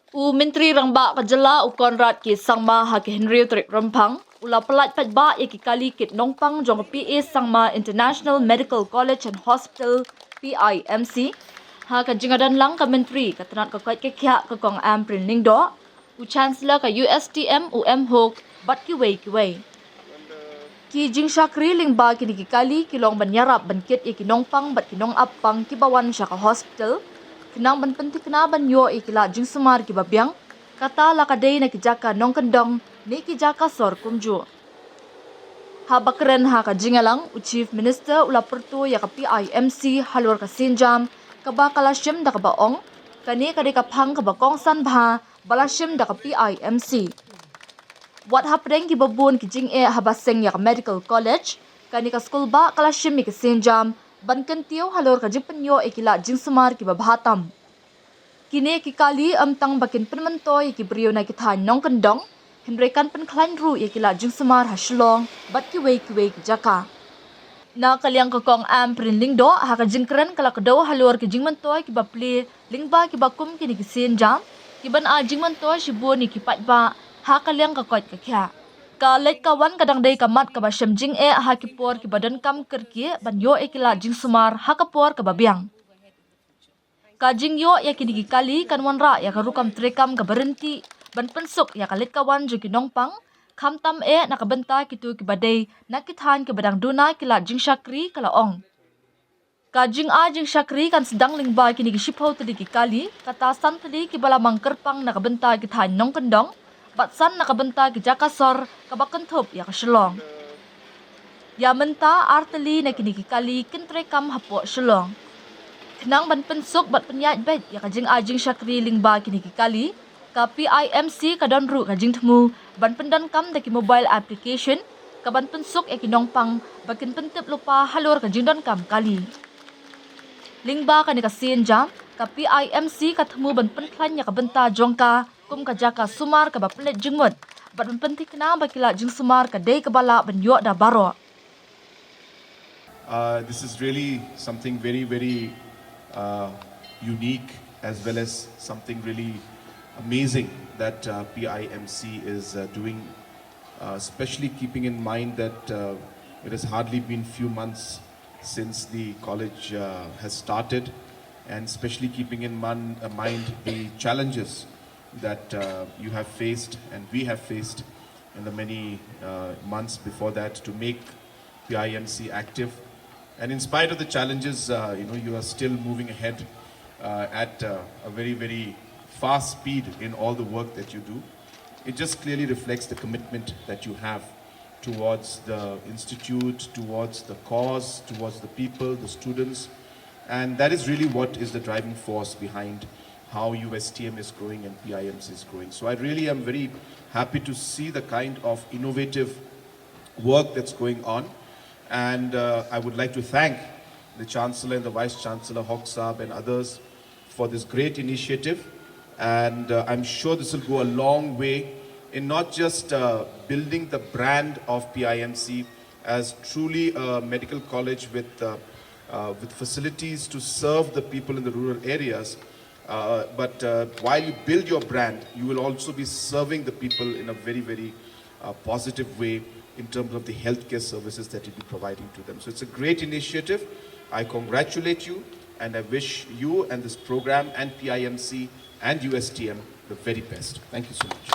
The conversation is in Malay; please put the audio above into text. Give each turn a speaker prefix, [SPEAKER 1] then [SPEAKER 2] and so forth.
[SPEAKER 1] Menteri Rangba Kajala Konrad ki Sangma ha ki Henry Trip Rampang ula pelat paidbah ki kali kit nongpang jong PA Sangma International Medical College and Hospital PIMC ha ka jingadan lang ka menteri ka tanat ka kwat ke kya ka kong am printing do u chancellor ka USTM Hok bat ki wei ki jing shakri lingba ki kali kilong banyarap bankit ki nongpang bat ki nong appang ki bawan sya ka hospital kinang ban penting kena ban yo ikila jing sumar ki babyang kata la kadai na kijaka nong kendong ni kijaka sor kumju ha bakren ha ka jingalang u chief minister ula pertu ya ka PIMC halor ka sinjam ka bakala shim da ka baong kani ka ka phang ka bakong san bha balashim da ka PIMC wat hapdeng ki babun ki jing e habaseng ya ka medical college kani ka school ba kala shim ki sinjam ban kentiyo halor ka jipenyo ikila jing sumar ki babhatam kini ki kali amtang bakin penmentoy ki brio na ki than nong kendong henrekan pen klan ru ikila jing sumar haslong bat ki wei ki jaka na kalyang ka kong am prinling do ha ka jingkren kala kado halor ki jing mentoy ki bapli lingba ki bakum ki ni ki sinjam ki ban a jing mentoy shibu ni ki paidbah ha kalyang ka kot ka kya ka let kawan kadang dei kamat ka bashem jing e ha ki por ki badan kam kerki ban yo ikila jing sumar ha ka por ka babyang ka jing yo ya ki digi kali kan wanra ya ka rukam trekam ka berhenti ban pensuk ya ka let kawan ju ki nongpang kham tam e nakabenta ki tu ki badai nakithan ki badang duna kila jing shakri kala ong ka jing a jing shakri kan sedang lingba ki digi shipho tu digi kali kata san tadi ki bala mangkerpang nakabenta ki than nong kendong batsan nakabenta ki jakasor kabakenthop ya kaselong ya menta arteli na kini kali kentre kam hapo selong kenang ban pensuk bat penyat bet ya kajing ajing shakri lingba kini kali ka PIMC kadon ru kajing temu ban pendan kam daki mobile application ka ban pensuk ya kinongpang bakin pentip lupa halor kajing don kam kali lingba kani kasin jam ka PIMC katemu ban penklan ya kabenta jongka kum ka jaka sumar ka baplet jingmut bat penting kena bakila jing sumar ka dei ka bala ban yo da baro
[SPEAKER 2] This is really something very unique as well as something really amazing that PIMC is doing, especially keeping in mind that it has hardly been few months since the college has started, and especially keeping in mind the challenges that you have faced and we have faced in the many months before that to make PIMC active. And in spite of the challenges, you are still moving ahead at a very fast speed in all the work that you do. It just clearly reflects the commitment that you have towards the institute, towards the cause, towards the people, the students. And that is really what is the driving force behind how USTM is growing and PIMC is growing. So I really am very happy to see the kind of innovative work that's going on. And I would like to thank the Chancellor and the Vice Chancellor, Hok Saab and others for this great initiative. And I'm sure this will go a long way in not just building the brand of PIMC as truly a medical college with facilities to serve the people in the rural areas. But while you build your brand, you will also be serving the people in a very positive way in terms of the healthcare services that you'll be providing to them. So it's a great initiative. I congratulate you and I wish you and this program and PIMC and USTM the very best. Thank you so much.